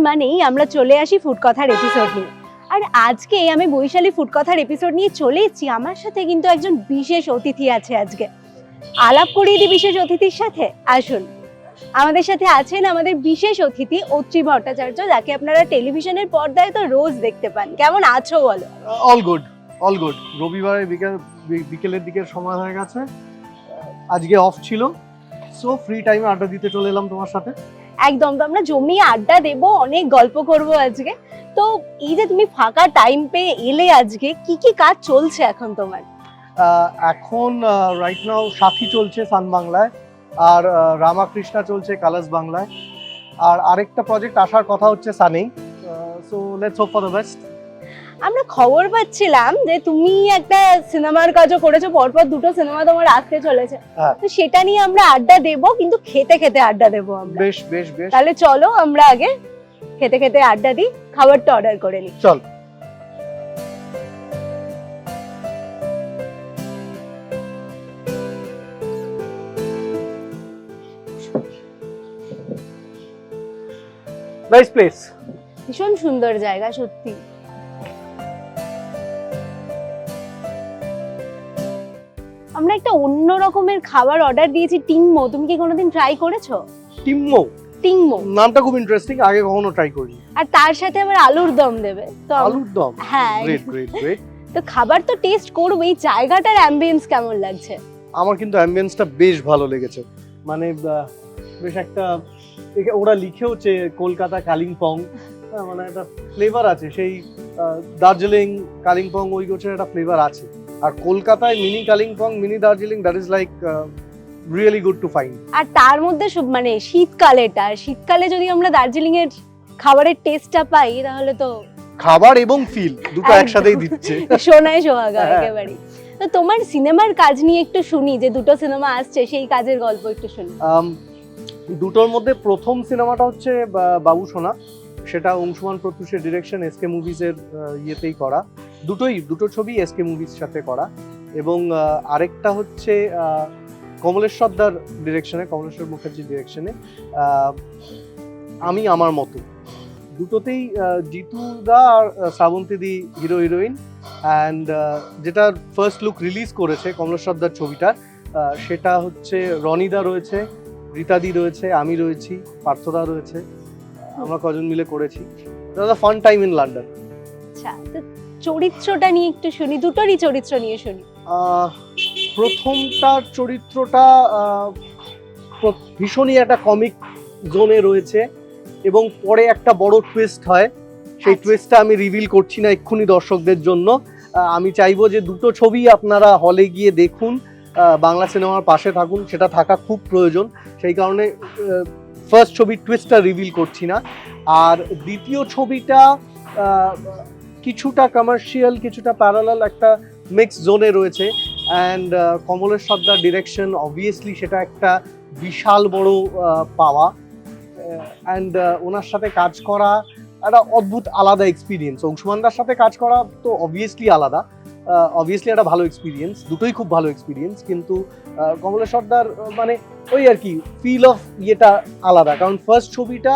মানেই আমরা চলে আসি ফুডকথার এপিসোড নিয়ে। আর আজকে আমি বৈশালী ফুডকথার এপিসোড নিয়ে চলে এসেছি। আমার সাথে কিন্তু একজন বিশেষ অতিথি আছে আজকে। আলাপ করিয়ে দিই বিশেষ অতিথির সাথে। আসুন, আমাদের সাথে আছেন আমাদের বিশেষ অতিথি অত্রি ভট্টাচার্য, যাকে আপনারা টেলিভিশনের পর্দায় তো রোজ দেখতে পান। কেমন আছো বলো? All good, all good. রবিবারে বিকেলের দিকের সময় হয়ে গেছে, আজকে অফ ছিল, সো ফ্রি টাইমে আড্ডা দিতে চলে এলাম তোমার সাথে। একদম, তো আমরা জমিয়ে আড্ডা দেবো, অনেক গল্প করব আজকে। তো এই যে তুমি ফাঁকা টাইম পেয়ে এলে আজকে, কি কি কাজ চলছে এখন তোমার? এখন রাইট নাও সাথী চলছে সান বাংলায়, আর রামাকৃষ্ণা চলছে কালার্স বাংলায়, আর আরেকটা প্রজেক্ট আসার কথা হচ্ছে সানেই। So let's hope for the best. আমরা খবর পাচ্ছিলাম যে তুমি একটা সিনেমার কাজও করেছো, পরপর দুটো সিনেমা তোমার আসতে চলেছে। হ্যাঁ। তো সেটা নিয়ে আমরা আড্ডা দেবো, কিন্তু খেতে খেতে আড্ডা দেবো আমরা। বেশ বেশ বেশ, তাহলে চলো আমরা আগে খেতে খেতে আড্ডা দিই, খাবারটা অর্ডার করে নিই। চল। নাইস প্লেস, ভীষণ সুন্দর জায়গা সত্যি। আমরা একটা অন্য রকমের খাবার অর্ডার দিয়েছি, টিংমো। তুমি কি কোনোদিন ট্রাই করেছো? টিম্মো টিংমো নামটা খুব ইন্টারেস্টিং, আগে কখনো ট্রাই করিনি। আর তার সাথে আবার আলুর দম দেবে তো। আলুর দম, হ্যাঁ, গ্রেট গ্রেট গ্রেট। তো খাবার তো টেস্ট করবো। এই জায়গাটার অ্যাম্বিয়েন্স কেমন লাগছে? আমার কিন্তু অ্যাম্বিয়েন্সটা বেশ ভালো লেগেছে। মানে বেশ একটা, ওরা লিখেওছে কলকাতা কালিম্পং, মানে একটা ফ্লেভার আছে, সেই দার্জিলিং কালিম্পং ওই গোছের একটা ফ্লেভার আছে। আর কলকাতায় mini Kalimpong mini Darjeeling, that is like really good to find. আর তার মধ্যে মানে শীতকালে যদি আমরা দার্জিলিং এর খাবারের টেস্টটা পাই, তাহলে তো খাবার এবং ফিল দুটো একসাথেই দিচ্ছে। সোনায় সোহাগা একেবারে। তো তোমার সিনেমার কাজ নিয়ে একটু শুনি, যে দুটো সিনেমা আসছে সেই কাজের গল্প একটু শুনি। দুটোর মধ্যে প্রথম সিনেমাটা হচ্ছে বাবু সোনা, সেটা অংশুমান প্রত্যুষের ডিরেকশন, এসকে মুভিজের ইয়েতেই করা। দুটো ছবি এসকে মুভিজ সাথে করা। এবং আরেকটা হচ্ছে কমলেশ্বর দার ডিরেকশনে, কমলেশ্বর মুখার্জির ডিরেকশনে আমি আমার মতো। দুটোতেই জিতু দা আর শ্রাবন্তী দি হিরো হিরোইন। অ্যান্ড যেটার ফার্স্ট লুক রিলিজ করেছে কমলেশ্বর দার ছবিটার, সেটা হচ্ছে রনিদা রয়েছে, রীতাদি রয়েছে, আমি রয়েছি, পার্থদা রয়েছে, আমরা কজন মিলে করেছি। Fun time in London. আচ্ছা, তো চরিত্রটা নিয়ে একটু শুনি, দুটোরই চরিত্র নিয়ে শুনি। প্রথমটার চরিত্রটা ভীষণই একটা কমিক জোনে রয়েছে, এবং পরে একটা বড় টুইস্ট হয়। সেই টুইস্টটা আমি রিভিল করছি না এক্ষুনি দর্শকদের জন্য। আমি চাইবো যে দুটো ছবি আপনারা হলে গিয়ে দেখুন, বাংলা সিনেমার পাশে থাকুন, সেটা থাকা খুব প্রয়োজন। সেই কারণে ফার্স্ট ছবির টুইস্টটা রিভিল করছি না। আর দ্বিতীয় ছবিটা কিছুটা কমার্শিয়াল, কিছুটা প্যারালাল, একটা মিক্স জোনে রয়েছে। And Kamlesh Sardar direction, obviously সেটা একটা বিশাল বড় পাওয়া। অ্যান্ড ওনার সাথে কাজ করা একটা অদ্ভুত আলাদা এক্সপিরিয়েন্স। অংশুমানদার সাথে কাজ করা তো অবভিয়াসলি আলাদা, অবভিয়াসলি একটা ভালো এক্সপিরিয়েন্স, দুটোই খুব ভালো এক্সপিরিয়েন্স। কিন্তু কমলেশ সর্দার মানে ওই আর কি ফিল অফ ইয়েটা আলাদা, কারণ ফার্স্ট ছবিটা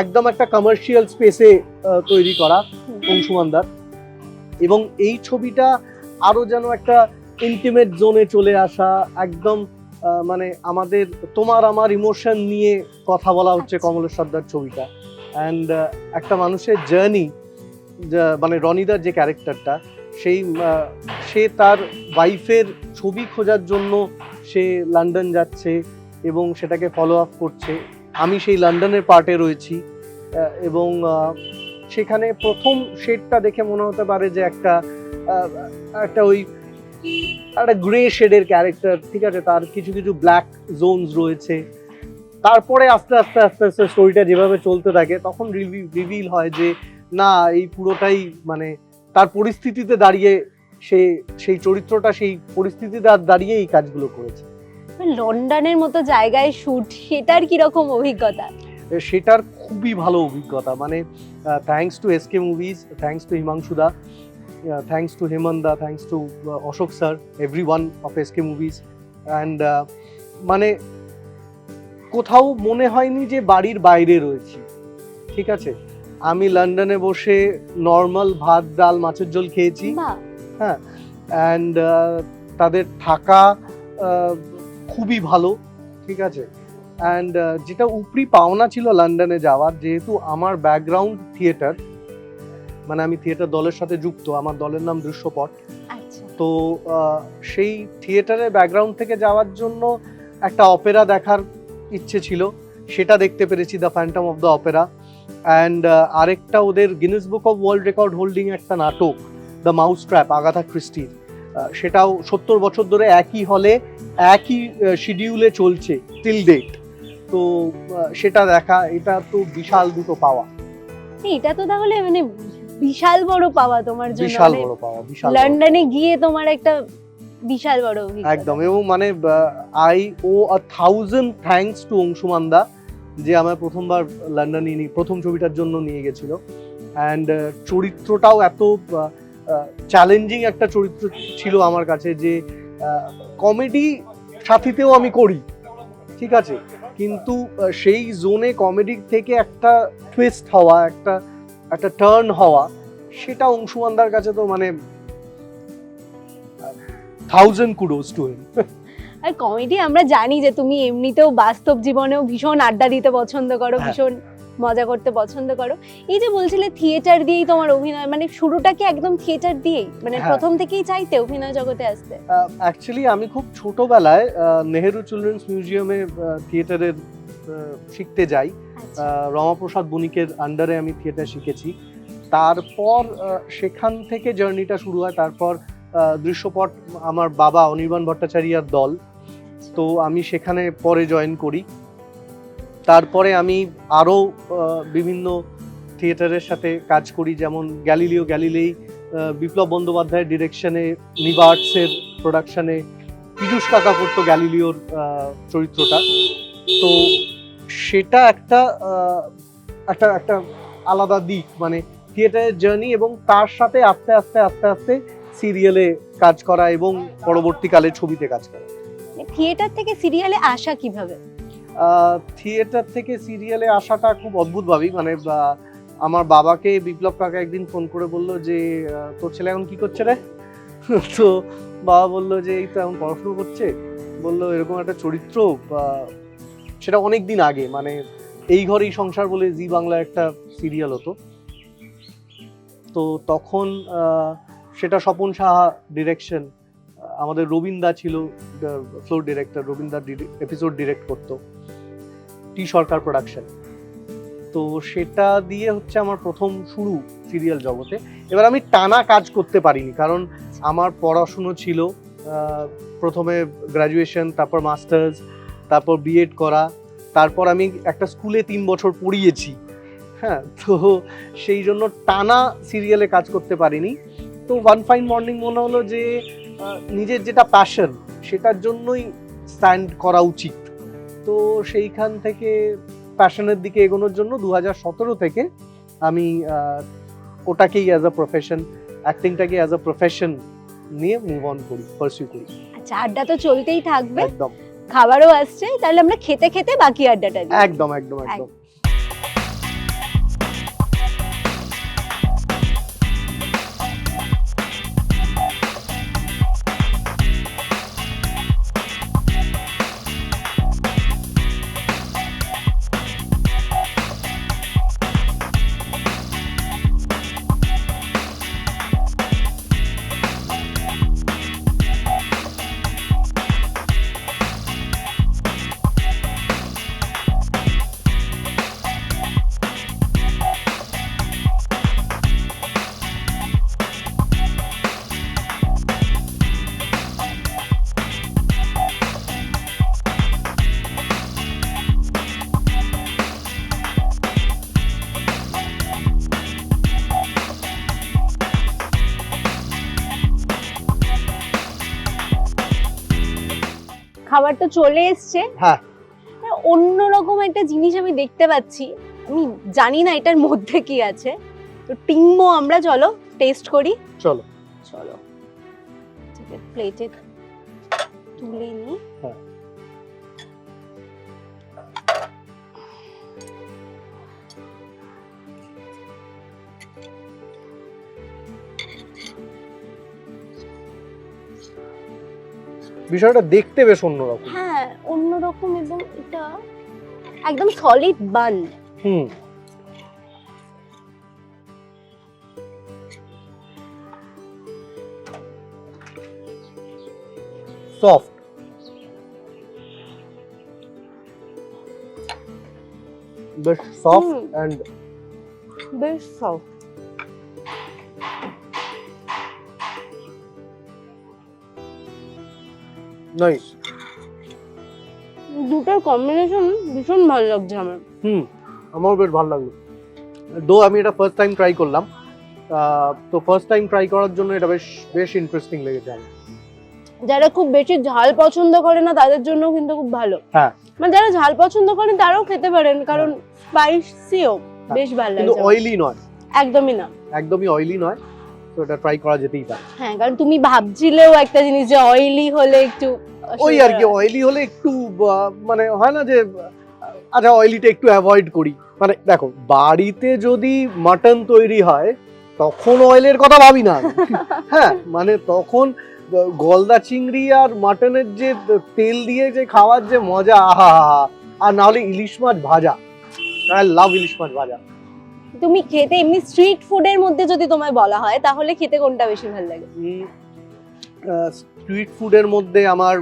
একদম একটা কমার্শিয়াল স্পেসে তৈরি করা অংশুমানদার, এবং এই ছবিটা আরো যেন একটা ইন্টিমেট জোনে চলে আসা, একদম মানে আমাদের তোমার আমার ইমোশন নিয়ে কথা বলা হচ্ছে কমলেশ সর্দার ছবিটা। অ্যান্ড একটা মানুষের জার্নি, মানে রনিদার যে ক্যারেক্টারটা, সে তার ওয়াইফের ছবি খোঁজার জন্য সে লন্ডন যাচ্ছে এবং সেটাকে ফলো আপ করছে। আমি সেই লন্ডনের পার্টে রয়েছি, এবং সেখানে প্রথম শেডটা দেখে মনে হতে পারে যে একটা ওই একটা গ্রে শেডের ক্যারেক্টার, ঠিক আছে, তার কিছু কিছু ব্ল্যাক জোনস রয়েছে। তারপরে আস্তে আস্তে আস্তে আস্তে স্টোরিটা যেভাবে চলতে থাকে, তখন রিভিল হয় যে না, এই পুরোটাই মানে তার পরিস্থিতিতে দাঁড়িয়ে সেই চরিত্রটা সেই পরিস্থিতিতে দাঁড়িয়ে এই কাজগুলো করেছে। লন্ডনের মতো জায়গায় শুট, সেটার কিরকম অভিজ্ঞতা? সেটার খুবই ভালো অভিজ্ঞতা। মানে thanks to SK movies, thanks to হিমাংশুদা, থ্যাঙ্কস টু হেমন্দা, thanks to Ashok sir, everyone of SK movies. And মানে কোথাও মনে হয়নি যে বাড়ির বাইরে রয়েছি, ঠিক আছে। আমি লন্ডনে বসে নর্মাল ভাত ডাল মাছের ঝোল খেয়েছি, বাহ, হ্যাঁ, অ্যান্ড তাদের থাকা খুবই ভালো, ঠিক আছে। অ্যান্ড যেটা উপরি পাওনা ছিল লন্ডনে যাওয়ার, যেহেতু আমার ব্যাকগ্রাউন্ড থিয়েটার, মানে আমি থিয়েটার দলের সাথে যুক্ত, আমার দলের নাম দৃশ্যপট। আচ্ছা, তো সেই থিয়েটারের ব্যাকগ্রাউন্ড থেকে যাওয়ার জন্য একটা অপেরা দেখার ইচ্ছে ছিল, সেটা দেখতে পেরেছি, the Phantom of the Opera. And আরেকটা ওদের Guinness book of world record holding একটা নাটক, দ্য মাউস ট্র্যাপ, আগাথা ক্রিস্টির, সেটাও 70 বছর ধরে একই হলে একই শিডিউলে চলছে টিল ডেট। তো সেটা দেখা, এটা তো বিশাল দুটো পাওয়া, এটা তো তাহলে মানে বিশাল বড় পাওয়া তোমার জন্য, বিশাল মানে বড় পাওয়া, বিশাল বড়। লন্ডনে গিয়ে তোমার একটা বিশাল বড় অভিজ্ঞতা। একদম, এবং মানে I owe 1000 thanks to Anshuman da, যে আমার প্রথমবার লন্ডনে প্রথম ছবিটার জন্য নিয়ে গেছিল। অ্যান্ড চরিত্রটাও এত চ্যালেঞ্জিং একটা চরিত্র ছিল আমার কাছে, যে কমেডি সাথীতেও আমি করি, ঠিক আছে, কিন্তু সেই জোনে কমেডি থেকে একটা টুইস্ট হওয়া, একটা টার্ন হওয়া, সেটা অংশুমানদার কাছে তো মানে 1000 kudos to him. আর কমেডি আমরা জানি যে তুমি এমনিতেও বাস্তব জীবনেও ভীষণ আড্ডা দিতে পছন্দ করো, হ্যাঁ। ভীষণ মজা করতে পছন্দ করো। এই যে বলছিলে থিয়েটার দিয়েই তোমার অভিনয়, মানে শুরুটা কি একদম থিয়েটার দিয়েই, মানে হ্যাঁ। প্রথম থেকেই চাইতে অভিনয় জগতে আসতে? অ্যাকচুয়ালি আমি খুব ছোটবেলায় নেহেরু চিলড্রেন্স মিউজিয়ামে থিয়েটারের শিখতে যাই। আচ্ছা, রমাপ্রসাদ বণিকের আন্ডারে আমি থিয়েটার শিখেছি। তারপর সেখান থেকে জার্নিটা শুরু হয়। তারপর দৃশ্যপট, আমার বাবা অনির্বাণ ভট্টাচার্যর দল, তো আমি সেখানে পরে জয়েন করি। তারপরে আমি আরও বিভিন্ন থিয়েটারের সাথে কাজ করি, যেমন গ্যালিলিও গ্যালিলেই বিপ্লব বন্দ্যোপাধ্যায়ের ডিরেকশনে, নিবার্টসের প্রোডাকশনে পীযূষ কাকা করতো গ্যালিলিওর চরিত্রটা। তো সেটা একটা একটা একটা আলাদা দিক, মানে থিয়েটারের জার্নি, এবং তার সাথে আস্তে আস্তে আস্তে আস্তে সিরিয়ালে কাজ করা এবং পরবর্তীকালে ছবিতে কাজ করা। থিয়েটার থেকে সিরিয়ালে আসা কিভাবে? থিয়েটার থেকে সিরিয়ালে আসাটা খুব অদ্ভুত ভাবেই, মানে আমার বাবাকে বিপ্লব কাকা একদিন ফোন করে বললো যে তোর ছেলে এখন কি করছে রে? তো বাবা বললো যে এই তো এখন পড়াশুনো করছে। বললো এরকম একটা চরিত্র, সেটা অনেক দিন আগে, মানে এই ঘরেই সংসার বলে জি বাংলা একটা সিরিয়াল হতো, তো তখন সেটা স্বপন সাহা ডিরেকশন, আমাদের রবীন্দা ছিল ফ্লোর ডিরেক্টর, রবীন্দা এপিসোড ডিরেক্ট করতো, টি সরকার প্রোডাকশন। তো সেটা দিয়ে হচ্ছে আমার প্রথম শুরু সিরিয়াল জগতে। এবার আমি টানা কাজ করতে পারিনি, কারণ আমার পড়াশুনো ছিল, প্রথমে গ্র্যাজুয়েশন, তারপর মাস্টার্স, তারপর বিএড করা, তারপর আমি একটা স্কুলে 3 বছর পড়িয়েছি, হ্যাঁ, তো সেই জন্য টানা সিরিয়ালে কাজ করতে পারিনি। তো ওয়ান ফাইন মর্নিং মনে হলো যে নিজের যেটা প্যাশন, সেটার জন্যই স্ট্যান্ড করা উচিত। তো সেইখান থেকে প্যাশনের দিকে এগোনোর জন্য 2017 থেকে আমি ওটাকেই অ্যাজ আ প্রফেশন, অ্যাক্টিংটাকে অ্যাজ আ প্রফেশন নিয়ে মুভ অন করি, পারসিউ করি। আচ্ছা, আড্ডা তো চলতেই থাকবে, একদম, খাবারও আসছে, তাহলে আমরা খেতে খেতে বাকি আড্ডাটা দিই। একদম একদম একদম। খাবার তো চলে এসছে। হ্যাঁ, অন্যরকম একটা জিনিস আমি দেখতে পাচ্ছি, আমি জানি না এটার মধ্যে কি আছে। তো টিংমো আমরা চলো টেস্ট করি। চলো চলো, প্লেটে তুলে নি। হ্যাঁ। বিষয়টা দেখতে বেশ অন্যরকম। হ্যাঁ অন্যরকম, এবং এটা একদম সলিড বান। হুম, সফট, বেশ সফট হুম। অ্যান্ড বেশ সফট। নাইস। দুটোর কম্বিনেশন ভীষণ ভালো লাগছে আমার। আমারও বেশ ভালো লাগলো। আমি এটা ফার্স্ট টাইম ট্রাই করলাম, তো ফার্স্ট টাইম ট্রাই করার জন্য এটা বেশ বেশ ইন্টারেস্টিং লেগেছে আমার। যারা খুব বেশি ঝাল পছন্দ করে না তাদের জন্য কিন্তু খুব ভালো। হ্যাঁ, মানে যারা ঝাল পছন্দ করেন তারাও খেতে পারেন, কারণ স্পাইসিও বেশ ভালো কিন্তু লাগছে। অয়েলি নয়, একদমই না। একদমই অয়েলি নয়, তো এটা ট্রাই করা যেতেই পারে। হ্যাঁ, কারণ তুমি ভাবছিলেও একটা জিনিস যে অয়েলি হলে একটু ওই আর কি, অয়েলি হলে একটু মানে হয় না যে আচ্ছা অয়েলিটা একটু অ্যাভয়েড করি। মানে দেখো, বাড়িতে যদি মাটন তৈরি হয় তখন অয়েলের কথা ভাবি না আমি। হ্যাঁ, মানে তখন গলদা চিংড়ি আর মাটনের যে তেল দিয়ে যে খাওয়ার যে মজা, আহা, আর না হলে ইলিশ মাছ ভাজা। আই লাভ ইলিশ মাছ ভাজা। তুমি খেতে এমনি স্ট্রিট ফুডের মধ্যে যদি তোমায় বলা হয় তাহলে খেতে কোনটা বেশি ভালো লাগে? স্ট্রিট ফুডের মধ্যে আমার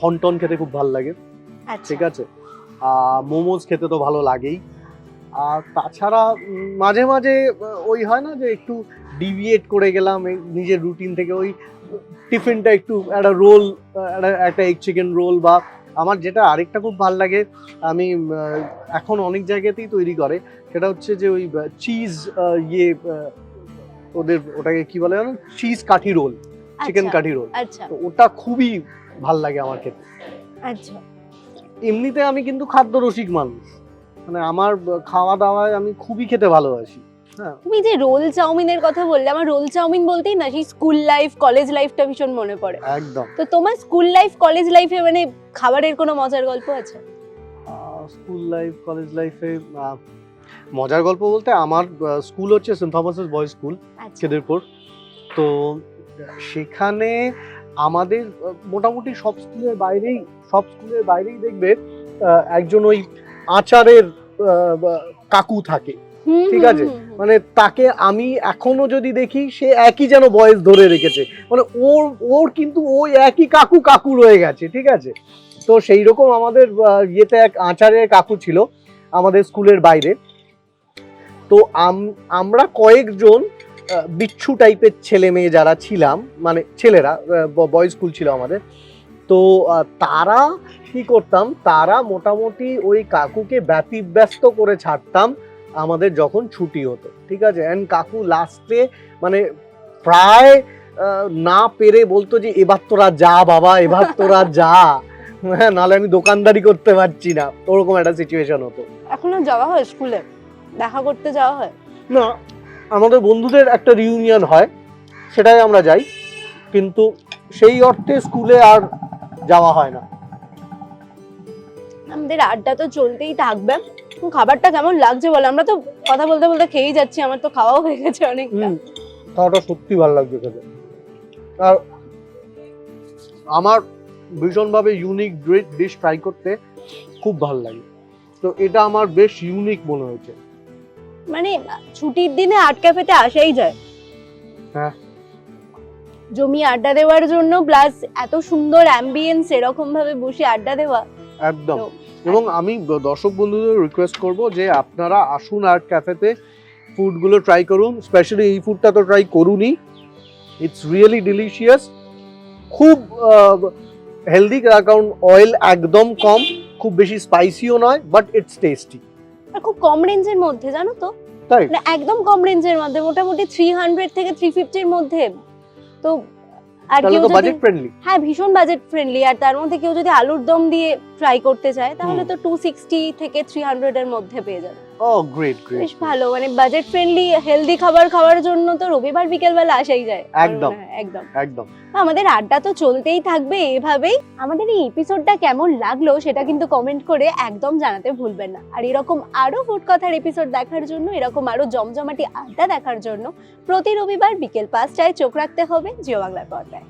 হন্টন খেতে খুব ভালো লাগে, ঠিক আছে। মোমোজ খেতে তো ভালো লাগেই। আর তাছাড়া মাঝে মাঝে ওই হয় না যে একটু ডিভিয়েট করে গেলাম নিজের রুটিন থেকে, ওই টিফিনটা একটু একটা রোল, একটা এগ চিকেন রোল, বা আমার যেটা আরেকটা খুব ভালো লাগে, আমি এখন অনেক জায়গাতেই তৈরি করে, সেটা হচ্ছে যে ওই চিজ ওদের ওটাকে কি বলে জানো, চিজ কাঠি রোল, চিকেন কাঠি রোল। আচ্ছা, তো ওটা খুবই ভাল লাগে আমার খেতে। আচ্ছা। এমনিতে আমি কিন্তু খাদ্য রসিক মানুষ, মানে আমার খাওয়া দাওয়ায় আমি খুবই খেতে ভালোবাসি। হ্যাঁ, তুমি যে রোল চাউমিনের কথা বললে, আমার রোল চাউমিন বলতেই না সেই স্কুল লাইফ কলেজ লাইফটা ভীষণ মনে পড়ে। একদম। তো তোমার স্কুল লাইফ কলেজ লাইফে মানে খাবারের কোনো মজার গল্প আছে? স্কুল লাইফ কলেজ লাইফে মজার গল্প বলতে, আমার স্কুল হচ্ছে সেন্ট থমাসের বয়েজ স্কুল, খিদিরপুর। তো সেখানে আমাদের মোটামুটি সব স্কুলের বাইরেই দেখবে একজন ওই আচারের কাকু থাকে, ঠিক আছে। মানে তাকে আমি এখনো যদি দেখি, সে একই যেন বয়স ধরে রেখেছে, মানে ওর কিন্তু ওই একই কাকু রয়ে গেছে, ঠিক আছে। তো সেই রকম আমাদের ইয়েতে এক আচারের কাকু ছিল আমাদের স্কুলের বাইরে। তো আমরা কয়েকজন বিচ্ছু টাইপের ছেলে মেয়ে যারা ছিলাম, মানে ছেলেরা, বয়েজ স্কুল ছিল আমাদের। তো তারা কি করতাম, তারা মোটামুটি ওই কাকুকে ব্যতিব্যস্ত করে ছাড়তাম আমাদের যখন ছুটি হতো, ঠিক আছে। অ্যান্ড কাকু লাস্টে মানে প্রায় না পেরে বলতো যে এবার তোরা যা বাবা, এবার তোরা যা, হ্যাঁ, নাহলে আমি দোকানদারি করতে পারছি না, ওরকম একটা সিচুয়েশন হতো। এখনো যাওয়া হয় স্কুলে, দেখা করতে যাওয়া হয়? না, আমাদের বন্ধুদের একটা রিউনিয়ন হয়, সেটাই আমরা যাই, কিন্তু সেই অর্থে স্কুলে আর যাওয়া হয় না। আমাদের আড্ডা তো চলতেই থাকবে। খাবারটা কেমন লাগছে বলো? আমরা তো কথা বলতে বলতে খেয়েই যাচ্ছি, আমার তো খাওয়াও হয়ে গেছে অনেকটা। খাওয়াটা সত্যি ভালো লাগছে খেতে। আর আমার ভীষণভাবে ইউনিক ডিশ ট্রাই করতে খুব ভালো লাগে, তো এটা আমার বেশ ইউনিক মনে হয়েছে। মানে ছুটির দিনে আর্ট ক্যাফেতে আসাই যায়, হ্যাঁ, জমি আড্ডা দেওয়ার জন্য, প্লাস এত সুন্দর অ্যাম্বিয়েন্স, এরকম ভাবে বসে আড্ডা দেওয়া একদম। এবং আমি দর্শক বন্ধুদের রিকোয়েস্ট করব যে আপনারা আসুন আর্ট ক্যাফেতে, ফুডগুলো ট্রাই করুন, স্পেশালি এই ফুডটা তো ট্রাই করুনই, ইটস রিয়েলি ডিলিশিয়াস, খুব হেলদি, কারণ অয়েল একদম কম, খুব বেশি স্পাইসিও নয়, বাট ইটস টেস্টি। আর খুব কম রেঞ্জের মধ্যে, জানো তো, তাই মানে একদম কম রেঞ্জের মধ্যে, মোটামুটি 300 থেকে 350 এর মধ্যে। তো আর তাহলে কেউ তো যদি, বাজেট ফ্রেন্ডলি। হ্যাঁ ভীষণ বাজেট ফ্রেন্ডলি, আর তার মধ্যে কেউ যদি আলুর দম দিয়ে ট্রাই করতে চায় তাহলে তো 260 থেকে 300 এর মধ্যে পেয়ে যাবে। ও গ্রেট গ্রেট, বেশ ভালো, মানে বাজেট ফ্রেন্ডলি হেলদি খাবার খাওয়ার জন্য তো রবিবার বিকেল বেলা আসাই যায়। একদম একদম একদম। আমাদের আড্ডা তো চলতেই থাকবে এভাবেই। আমাদের এই এপিসোডটা কেমন লাগলো সেটা কিন্তু কমেন্ট করে একদম জানাতে ভুলবেন না। আর এরকম আরো ফুড কথার এপিসোড দেখার জন্য, এরকম আরো জমজমাটি আড্ডা দেখার জন্য প্রতি রবিবার বিকেল 5টায় চোখ রাখতে হবে জিও বাংলার পর্দায়।